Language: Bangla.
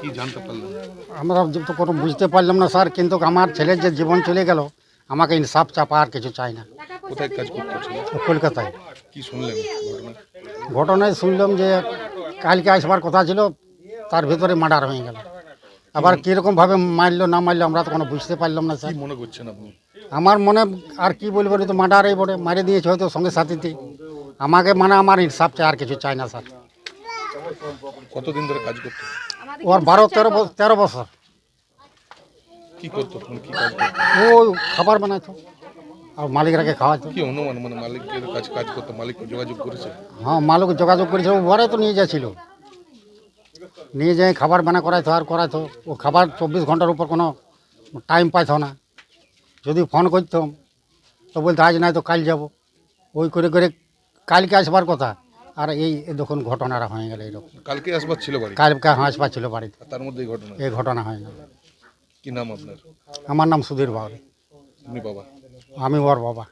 কি জানতে পারলেন? আমরা তো কোনো বুঝতে পারলাম না স্যার, কিন্তু আমার ছেলের যে জীবন চলে গেল, আমাকে ইনসাফ চাপা আর কিছু চাই না। কোথায় কাজ করতেছিল? কলকাতায় কি শুনলেন ঘটনা? ঘটনায় শুনলাম যে কালকে আসবার কথা ছিল, তার ভেতরে মার্ডার হয়ে গেল। আবার কীরকমভাবে মারলো না মারলো আমরা তো কোনো বুঝতে পারলাম না কি স্যার। মনে করছেন আপনি? আমার মনে আর কি বলবো, তো মার্ডারই বলে মারে দিয়েছে হয়তো সঙ্গে সাথীতে। আমাকে মানে আমার ইনসাফ চাই, আর কিছু চাই না স্যার। কতদিন ধরে কাজ করতো? ওর 12-13 বছর। কি করতো? কোন কি কাজ করতো? ও খাবার বানাইতো আর মালিকরাকে খাওয়াতো। কি অনুমান, মানে মালিকের কাছে কাজ করতো, মালিক যোগাযোগ করেছে? হ্যাঁ, মালিক যোগাযোগ করেছিল, ও ঘরে তো নিয়ে যাচ্ছিল, নিয়ে যাই খাবার বানা করাইতো আর করাইতো। ও খাবার 24 ঘন্টার উপর কোনো টাইম পাইতো না। যদি ফোন করতাম তো বলতো আজ নাই তো কাল যাব। ওই করে করে কালকে আসবার কথা, আর এই দেখুন ঘটনাটা হয়ে গেল এরকম। কালকে আসবার ছিল বাড়ি, কালকে হাসপা ছিল বাড়িতে, আর তার মধ্যে এই ঘটনা। এই ঘটনা হয়ে গেল। কি নাম আপনার? আমার নাম সুধীর বাউরি, আপনি বাবা? আমি ওর বাবা।